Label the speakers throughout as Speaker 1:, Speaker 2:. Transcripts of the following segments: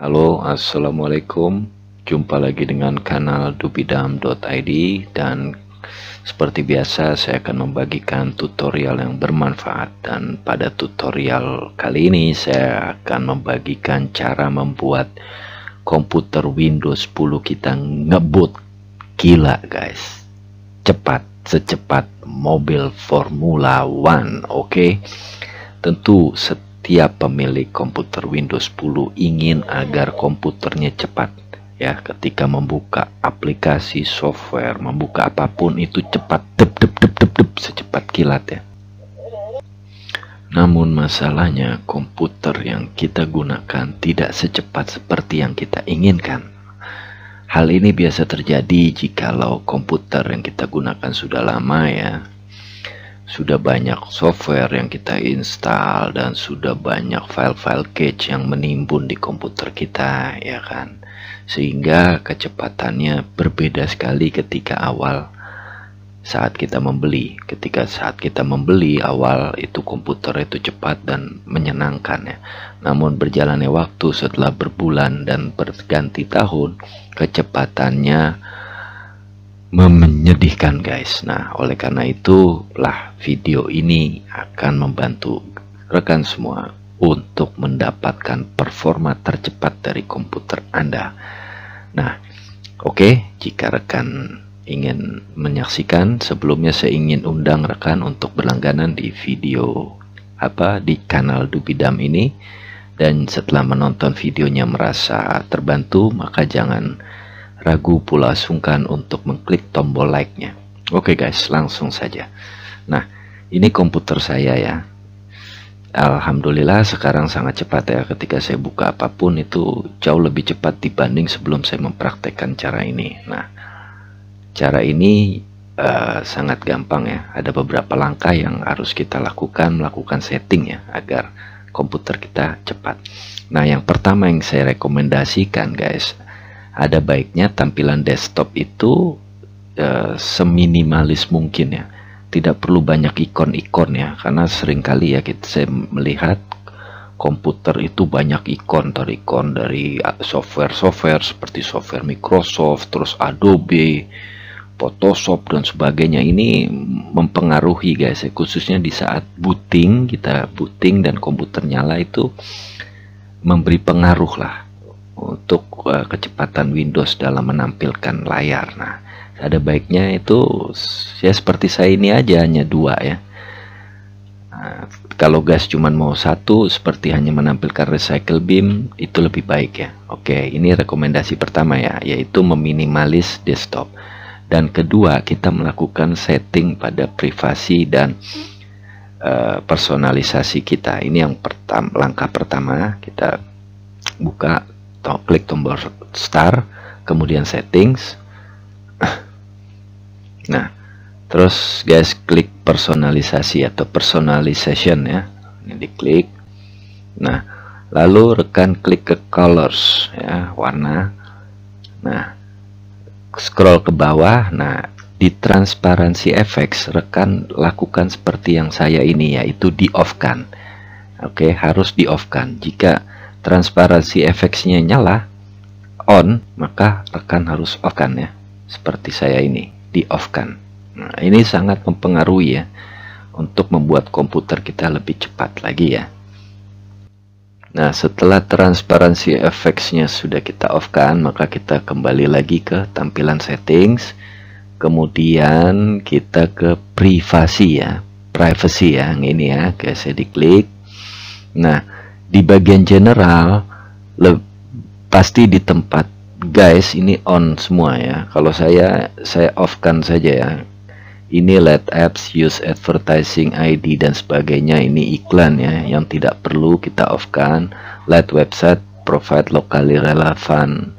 Speaker 1: Halo, assalamualaikum. Jumpa lagi dengan kanal dupidam.id, dan seperti biasa saya akan membagikan tutorial yang bermanfaat. Dan pada tutorial kali ini saya akan membagikan cara membuat komputer Windows 10 kita ngebut gila guys, cepat, secepat mobil Formula One. Oke. Tentu setiap pemilik komputer Windows 10 ingin agar komputernya cepat ya, ketika membuka aplikasi, software, membuka apapun itu cepat, dep dep dep dep dep, secepat kilat ya. Namun masalahnya komputer yang kita gunakan tidak secepat seperti yang kita inginkan. Hal ini biasa terjadi jikalau komputer yang kita gunakan sudah lama ya, sudah banyak software yang kita install, dan sudah banyak file-file cache yang menimbun di komputer kita ya kan, sehingga kecepatannya berbeda sekali ketika awal saat kita membeli. Saat kita membeli awal itu komputer itu cepat dan menyenangkan ya. Namun berjalannya waktu, setelah berbulan dan berganti tahun, kecepatannya menyedihkan guys. Nah, oleh karena itulah video ini akan membantu rekan semua untuk mendapatkan performa tercepat dari komputer Anda. Nah, oke, jika rekan ingin menyaksikan, sebelumnya saya ingin undang rekan untuk berlangganan di video di kanal Dupidam ini, dan setelah menonton videonya merasa terbantu, maka jangan ragu pula sungkan untuk mengklik tombol like-nya. Oke guys, langsung saja. Nah, ini komputer saya ya. Alhamdulillah sekarang sangat cepat ya. Ketika saya buka apapun itu jauh lebih cepat dibanding sebelum saya mempraktekkan cara ini. Nah, cara ini sangat gampang ya. Ada beberapa langkah yang harus kita melakukan setting ya, agar komputer kita cepat. Nah, yang pertama yang saya rekomendasikan guys, ada baiknya tampilan desktop itu seminimalis mungkin ya. Tidak perlu banyak ikon-ikon ya, karena seringkali ya saya melihat komputer itu banyak ikon dari software seperti software Microsoft, terus Adobe, Photoshop dan sebagainya. Ini mempengaruhi guys ya, khususnya di saat kita booting dan komputer nyala, itu memberi pengaruh lah untuk kecepatan Windows dalam menampilkan layar. Nah, ada baiknya itu ya seperti saya ini aja, hanya 2 ya. Nah, kalau gas cuman mau 1, seperti hanya menampilkan recycle beam, itu lebih baik ya. Oke, ini rekomendasi pertama ya, yaitu meminimalis desktop. Dan kedua, kita melakukan setting pada privasi dan personalisasi kita. Ini yang langkah pertama, kita buka klik tombol start, kemudian settings. Nah, terus guys klik personalisasi atau personalization ya, ini diklik. Nah, lalu rekan klik ke colors ya, warna. Nah, scroll ke bawah. Nah, di transparansi effects rekan lakukan seperti yang saya ini, yaitu di off kan. Oke, harus di off kan. Jika transparansi efeknya nyala on, maka rekan harus off kan ya, seperti saya ini di off kan. Nah, ini sangat mempengaruhi ya untuk membuat komputer kita lebih cepat lagi ya. Nah, setelah transparansi efeknya sudah kita off kan, maka kita kembali lagi ke tampilan settings, kemudian kita ke privacy ya, yang ini ya guys, saya diklik. Nah, di bagian general pasti di tempat guys ini on semua ya. Kalau saya off kan saja ya. Ini let apps use advertising ID dan sebagainya, ini iklan ya yang tidak perlu kita off kan. Let website provide locally relevant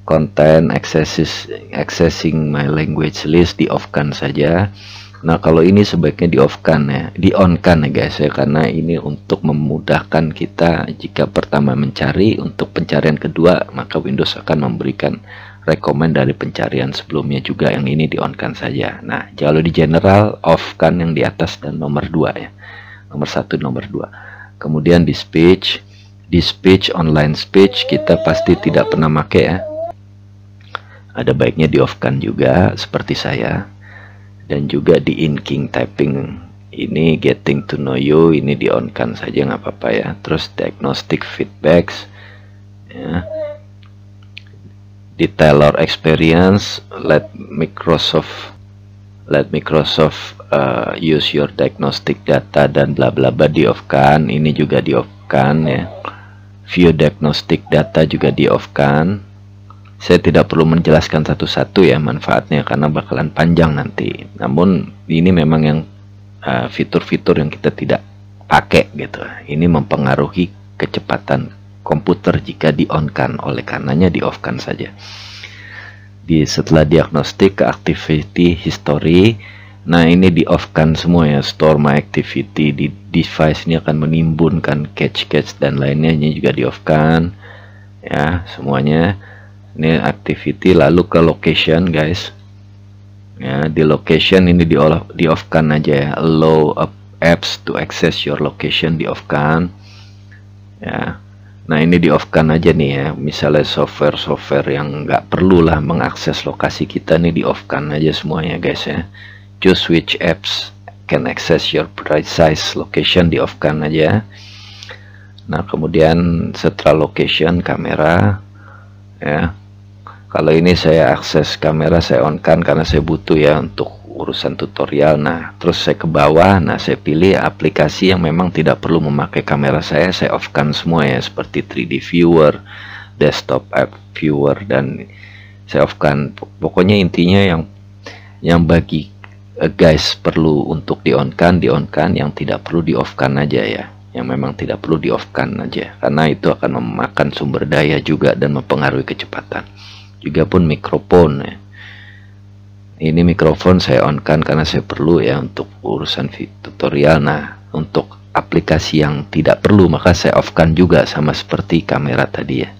Speaker 1: content, accessing my language list, di off kan saja. Nah, kalau ini sebaiknya di off kan ya, di on kan ya guys ya, karena ini untuk memudahkan kita jika pertama mencari, untuk pencarian kedua maka Windows akan memberikan rekomend dari pencarian sebelumnya juga. Yang ini di on kan saja. Nah, kalau di general off kan yang di atas dan nomor 2 ya, nomor 1 nomor 2. Kemudian di speech Di speech, online speech kita pasti tidak pernah pakai ya. Ada baiknya di off kan juga seperti saya. Dan juga di inking typing ini getting to know you ini di on kan saja nggak apa-apa ya. Terus diagnostic feedbacks ya. Di Tailor experience let Microsoft use your diagnostic data dan bla bla bla di off kan. Ini juga di off kan ya. View diagnostic data juga di off kan. Saya tidak perlu menjelaskan satu-satu ya manfaatnya karena bakalan panjang nanti. Namun ini memang yang fitur-fitur yang kita tidak pakai gitu. Ini mempengaruhi kecepatan komputer jika di on kan, oleh karenanya di off kan saja. Setelah diagnostik ke activity history, nah ini di off kan semua ya. Store my activity di device ini akan menimbunkan cache dan lainnya, ini juga di off kan ya semuanya. Ini activity, lalu ke location guys ya. Di location ini di off kan aja ya. Allow apps to access your location di off kan ya. Nah ini di off kan aja nih ya. Misalnya software yang nggak perlu lah mengakses lokasi kita, nih di off kan aja semuanya guys ya. Choose which apps can access your precise location, di off kan aja. Nah kemudian setelah location kamera ya. Kalau ini saya akses kamera saya on kan karena saya butuh ya untuk urusan tutorial. Nah terus saya ke bawah, nah saya pilih aplikasi yang memang tidak perlu memakai kamera saya off kan semua ya, seperti 3D viewer, desktop app viewer, dan saya off kan. Pokoknya intinya yang bagi guys perlu untuk di on kan, yang tidak perlu di off kan aja ya. Yang memang tidak perlu di off kan aja karena itu akan memakan sumber daya juga dan mempengaruhi kecepatan. Juga pun mikrofon ya. Ini mikrofon saya on kan karena saya perlu ya untuk urusan tutorial. Nah untuk aplikasi yang tidak perlu maka saya off kan juga, sama seperti kamera tadi ya,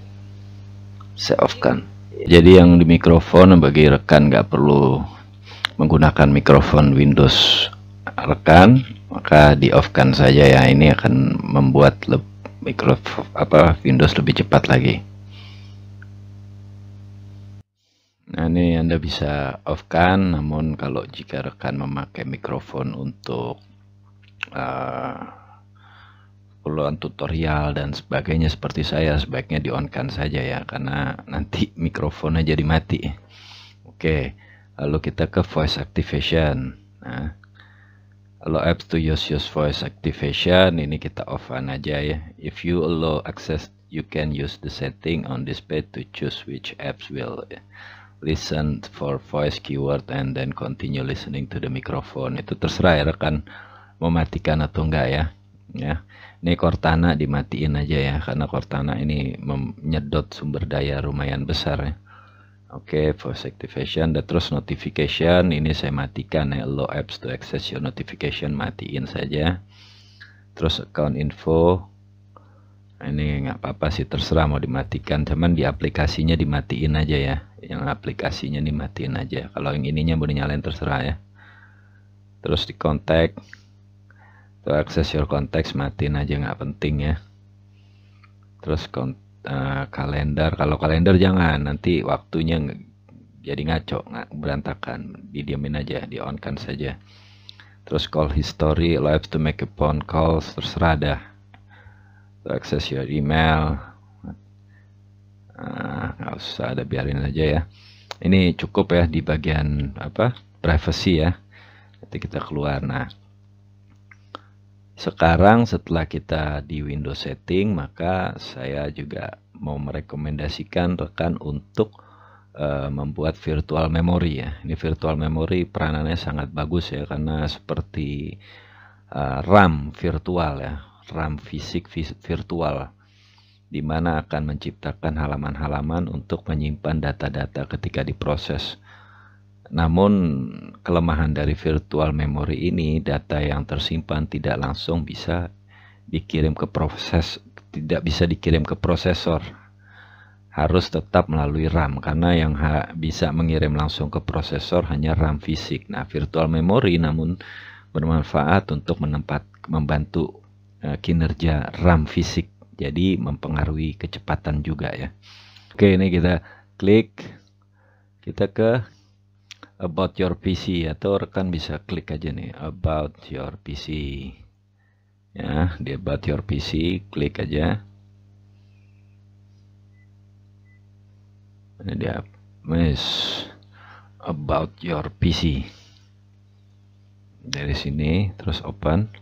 Speaker 1: saya off kan. Jadi yang di mikrofon bagi rekan nggak perlu menggunakan mikrofon Windows rekan, maka di off kan saja ya. Ini akan membuat Windows lebih cepat lagi. Nah ini Anda bisa off kan, namun kalau jika rekan memakai mikrofon untuk keperluan tutorial dan sebagainya seperti saya, sebaiknya di on kan saja ya, karena nanti mikrofonnya jadi mati. Oke, lalu kita ke voice activation. Nah, allow apps to use voice activation, ini kita off kan aja ya. If you allow access, you can use the setting on this page to choose which apps will listen for voice keyword and then continue listening to the microphone. Itu terserah ya rekan mematikan atau enggak ya. Ini Cortana dimatiin aja ya, karena Cortana ini menyedot sumber daya lumayan besar ya. Oke, voice activation dan terus notification ini saya matikan ya. Allow apps to access your notification, matiin saja. Terus account info ini nggak apa-apa sih, terserah mau dimatikan, cuman di aplikasinya dimatiin aja ya. Yang aplikasinya dimatiin aja. Kalau yang ininya boleh nyalain terserah ya. Terus di kontak, to access your contacts matiin aja, nggak penting ya. Terus kalender, kalau kalender jangan, nanti waktunya jadi ngaco, berantakan, didiamin aja, di on kan saja. Terus call history, allow apps to make a phone calls, terserah dah. To access your email, nggak usah, ada biarin aja ya. Ini cukup ya di bagian privacy ya. Nanti kita keluar. Nah sekarang setelah kita di Windows setting, maka saya juga mau merekomendasikan rekan untuk membuat virtual memory ya. Ini virtual memory peranannya sangat bagus ya, karena seperti RAM virtual ya, RAM fisik virtual, di mana akan menciptakan halaman-halaman untuk menyimpan data-data ketika diproses. Namun kelemahan dari virtual memory ini, data yang tersimpan tidak langsung bisa dikirim ke tidak bisa dikirim ke prosesor, harus tetap melalui RAM, karena yang bisa mengirim langsung ke prosesor hanya RAM fisik. Nah virtual memory namun bermanfaat untuk membantu kinerja RAM fisik jadi mempengaruhi kecepatan juga ya. Oke, ini kita klik, kita ke about your PC, atau rekan bisa klik aja nih about your PC ya. Di about your PC klik aja, ini dia about your PC. Dari sini terus open.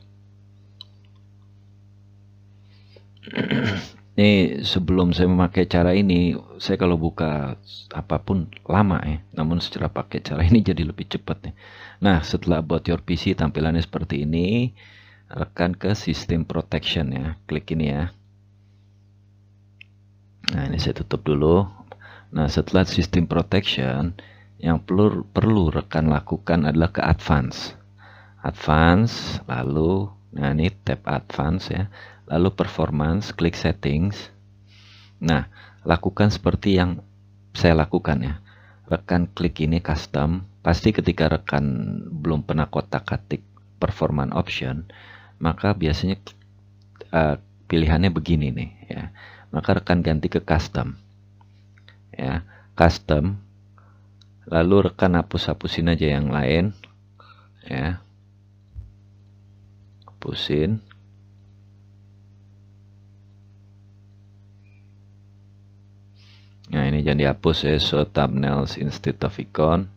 Speaker 1: Ini sebelum saya memakai cara ini, saya kalau buka apapun lama ya, namun secara pakai cara ini jadi lebih cepat ya. Nah, setelah about your PC tampilannya seperti ini, rekan ke system protection ya, klik ini ya. Nah, ini saya tutup dulu. Nah, setelah system protection, yang perlu rekan lakukan adalah ke advance, lalu nah ini tab advance ya, lalu performance, klik settings. Nah, lakukan seperti yang saya lakukan ya. Rekan klik ini custom. Pasti ketika rekan belum pernah kotak-katik performance option, maka biasanya pilihannya begini nih ya. Maka rekan ganti ke custom ya, custom, lalu rekan hapus-hapusin aja yang lain ya, hapusin. Nah, ini jangan dihapus ya. Show thumbnails instead of icon.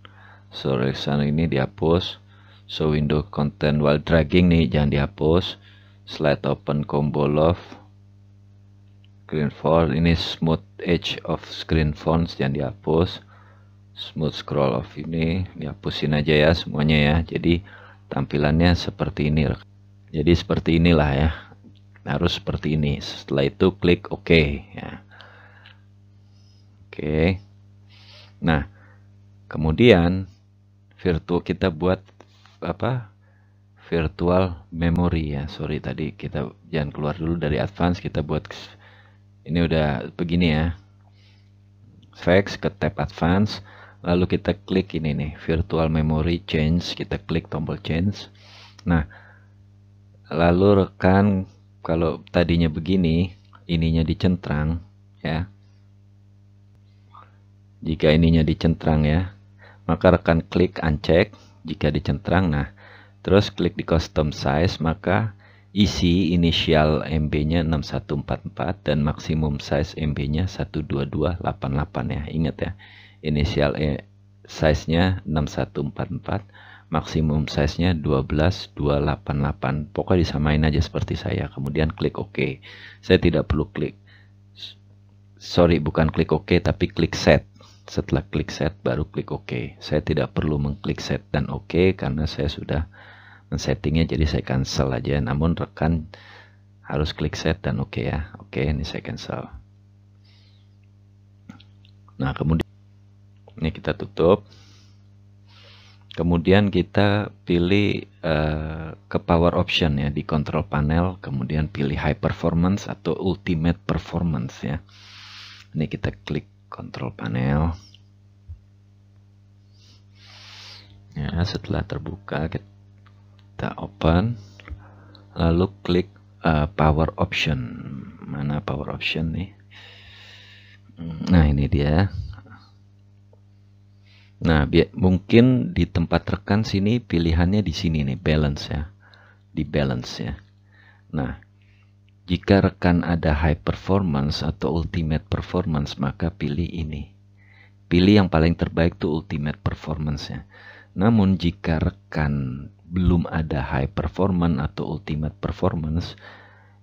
Speaker 1: So reaction ini dihapus. So window content while dragging nih jangan dihapus. Slide open combo love. Screen font ini smooth edge of screen fonts jangan dihapus. Smooth scroll off ini dihapusin aja ya semuanya ya. Jadi tampilannya seperti ini. Jadi seperti inilah ya. Harus seperti ini. Setelah itu klik OK ya. Oke. Nah, kemudian kita buat apa? Virtual memory ya. Sorry tadi kita jangan keluar dulu dari advance, kita buat ini udah begini ya. Effects ke tab advance, lalu kita klik ini nih, virtual memory change, kita klik tombol change. Nah, lalu rekan kalau tadinya begini, ininya dicentrang ya. Jika ininya dicentrang ya, maka rekan klik uncheck jika dicentrang. Nah, terus klik di custom size, maka isi inisial MB-nya 6144 dan maksimum size MB-nya 12288 ya. Ingat ya, inisial size-nya 6144, maksimum size-nya 12288. Pokoknya disamain aja seperti saya. Kemudian klik OK. Saya tidak perlu klik. Sorry, bukan klik OK tapi klik set. Setelah klik set baru klik OK. Saya tidak perlu mengklik set dan OK karena saya sudah men-settingnya, jadi saya cancel aja. Namun rekan harus klik set dan OK ya. Oke, ini saya cancel. Nah, kemudian ini kita tutup. Kemudian kita pilih ke power option ya di control panel, kemudian pilih high performance atau ultimate performance ya. Ini kita klik control panel ya. Setelah terbuka kita open, lalu klik power option. Mana power option nih? Nah, ini dia. Nah, mungkin di tempat rekan sini pilihannya di sini nih, balance ya, di balance ya. Nah, jika rekan ada high performance atau ultimate performance, maka pilih ini. Pilih yang paling terbaik tuh ultimate performance ya. Namun jika rekan belum ada high performance atau ultimate performance,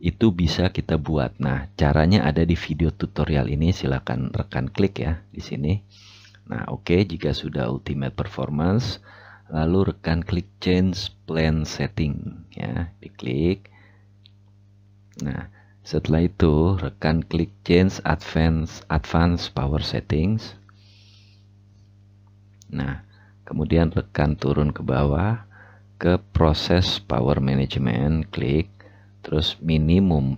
Speaker 1: itu bisa kita buat. Nah, caranya ada di video tutorial ini, silakan rekan klik ya di sini. Nah, oke, jika sudah ultimate performance, lalu rekan klik change plan setting ya, diklik. Nah, setelah itu rekan klik change advance power settings. Nah, kemudian rekan turun ke bawah ke proses power management, klik, terus minimum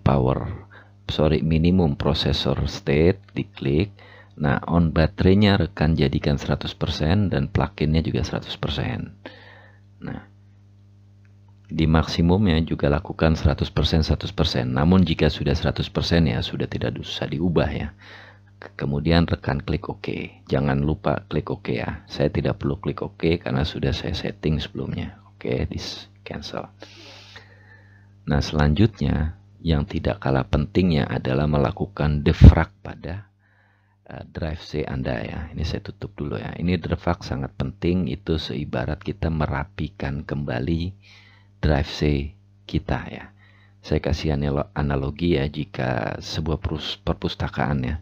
Speaker 1: processor state diklik. Nah, on baterainya rekan jadikan 100% dan plug-innya juga 100%. Nah, Di maksimumnya juga lakukan 100%. Namun jika sudah 100% ya sudah tidak usah diubah ya. Kemudian rekan klik OK. Jangan lupa klik OK ya. Saya tidak perlu klik OK karena sudah saya setting sebelumnya. Oke, di cancel. Nah, selanjutnya yang tidak kalah pentingnya adalah melakukan defrag pada drive C Anda ya. Ini saya tutup dulu ya. Ini defrag sangat penting, itu seibarat kita merapikan kembali drive C kita ya. Saya kasih analogi ya, jika sebuah perpustakaan ya,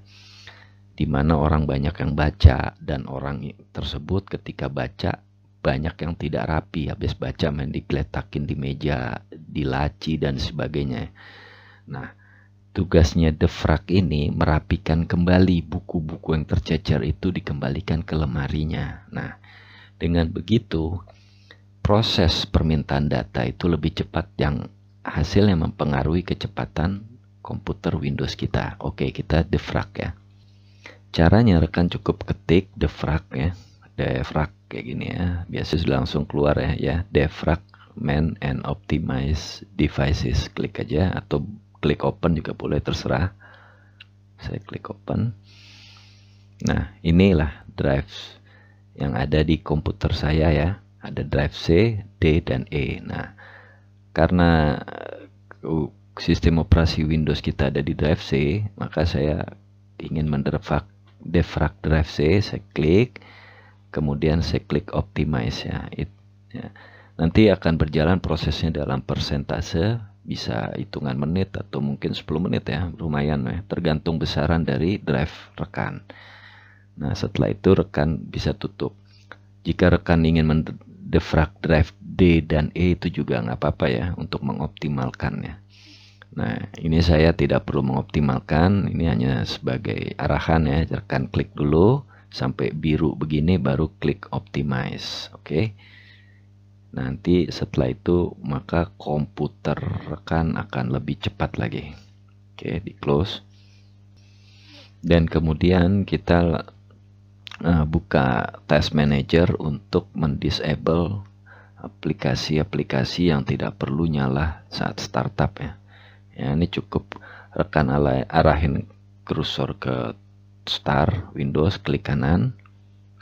Speaker 1: di mana orang banyak yang baca dan orang tersebut ketika baca banyak yang tidak rapi, habis baca main digeletakin di meja, di laci dan sebagainya. Nah, tugasnya defrag ini merapikan kembali buku-buku yang tercecer itu, dikembalikan ke lemarinya. Nah, dengan begitu proses permintaan data itu lebih cepat, yang hasilnya mempengaruhi kecepatan komputer Windows kita. Oke, kita defrag ya. Caranya rekan cukup ketik defrag ya, defrag kayak gini ya, biasa sudah langsung keluar ya, defrag man and optimize devices. Klik aja atau klik open juga boleh, terserah. Saya klik open. Nah, inilah drive yang ada di komputer saya ya. Ada drive C, D, dan E. Nah, karena sistem operasi Windows kita ada di drive C, maka saya ingin defrag drive C. Saya klik, kemudian saya klik optimize ya. Nanti akan berjalan prosesnya dalam persentase, bisa hitungan menit atau mungkin 10 menit ya, lumayan ya, tergantung besaran dari drive rekan. Nah, setelah itu rekan bisa tutup. Jika rekan ingin mendefrag drive D dan E itu juga nggak apa-apa ya, untuk mengoptimalkannya. Nah, ini saya tidak perlu mengoptimalkan, ini hanya sebagai arahan ya. Rekan klik dulu sampai biru begini, baru klik optimize. Oke. Nanti setelah itu maka komputer rekan akan lebih cepat lagi. Oke, di close. Dan kemudian kita buka Task Manager untuk mendisable aplikasi-aplikasi yang tidak perlu nyala saat startup ya. Ya, ini cukup rekan arahin kursor ke Start Windows, klik kanan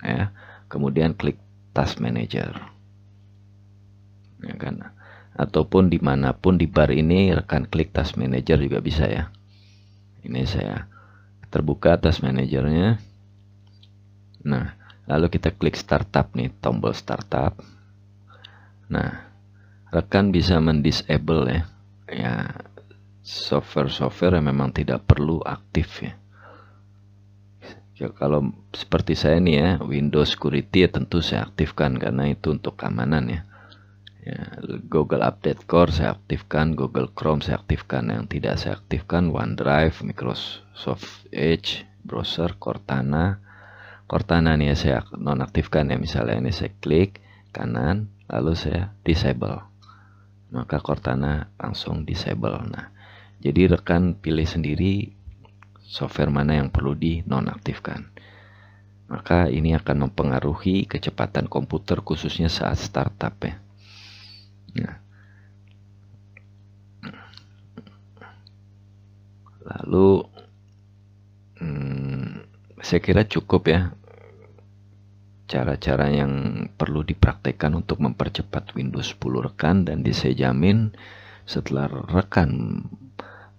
Speaker 1: ya, kemudian klik Task Manager. Ya kan, ataupun dimanapun di bar ini rekan klik Task Manager juga bisa ya. Ini saya terbuka Task Managernya. Nah, lalu kita klik startup nih, tombol startup. Nah, rekan bisa mendisable ya, ya software yang memang tidak perlu aktif ya. Ya, kalau seperti saya nih ya, Windows Security ya tentu saya aktifkan karena itu untuk keamanan ya. Ya, Google Update Core saya aktifkan, Google Chrome saya aktifkan. Yang tidak saya aktifkan OneDrive, Microsoft Edge, browser, Cortana. Cortana nih ya saya nonaktifkan ya, misalnya ini saya klik kanan lalu saya disable, maka Cortana langsung disable. Nah, jadi rekan pilih sendiri software mana yang perlu dinonaktifkan. Maka ini akan mempengaruhi kecepatan komputer khususnya saat startup ya. Nah, lalu saya kira cukup ya cara-cara yang perlu dipraktekkan untuk mempercepat Windows 10 rekan, dan saya jamin setelah rekan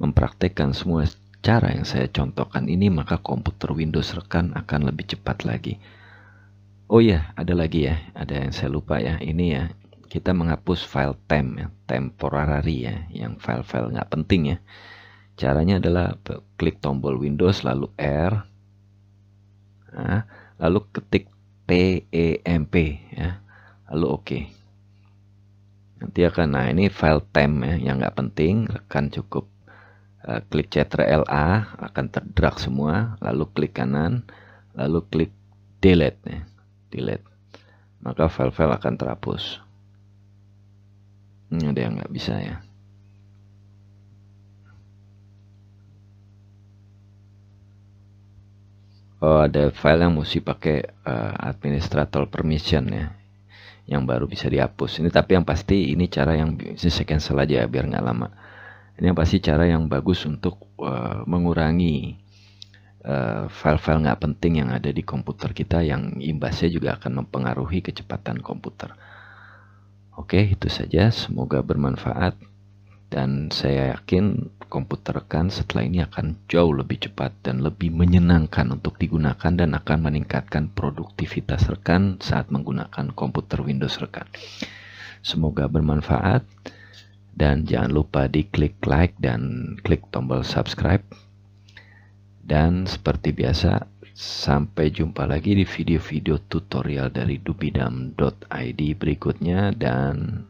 Speaker 1: mempraktekkan semua cara yang saya contohkan ini, maka komputer Windows rekan akan lebih cepat lagi. Oh ya, ada lagi ya, ada yang saya lupa ya, ini ya, kita menghapus file temp ya, temporary ya, yang file-file nggak penting ya. Caranya adalah klik tombol Windows lalu R, nah, lalu ketik temp ya, lalu OK. Nanti akan, nah ini file temp ya, yang nggak penting, rekan cukup klik Ctrl A, akan terdrag semua, lalu klik kanan, lalu klik delete ya, delete, maka file-file akan terhapus. Ini ada yang nggak bisa ya. Oh, ada file yang mesti pakai administrator permission ya. yang baru bisa dihapus. Ini tapi yang pasti ini cara yang saya cancel aja biar nggak lama. Ini yang pasti cara yang bagus untuk mengurangi file-file nggak penting yang ada di komputer kita, yang imbasnya juga akan mempengaruhi kecepatan komputer. Oke, itu saja, semoga bermanfaat, dan saya yakin komputer rekan setelah ini akan jauh lebih cepat dan lebih menyenangkan untuk digunakan, dan akan meningkatkan produktivitas rekan saat menggunakan komputer Windows rekan. Semoga bermanfaat, dan jangan lupa di klik like dan klik tombol subscribe. Dan seperti biasa, sampai jumpa lagi di video-video tutorial dari dubidam.id berikutnya, dan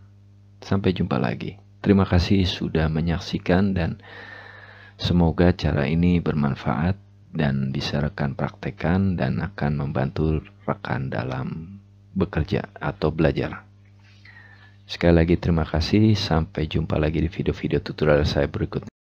Speaker 1: sampai jumpa lagi. Terima kasih sudah menyaksikan, dan semoga cara ini bermanfaat dan bisa rekan praktekkan dan akan membantu rekan dalam bekerja atau belajar. Sekali lagi terima kasih, sampai jumpa lagi di video-video tutorial saya berikutnya.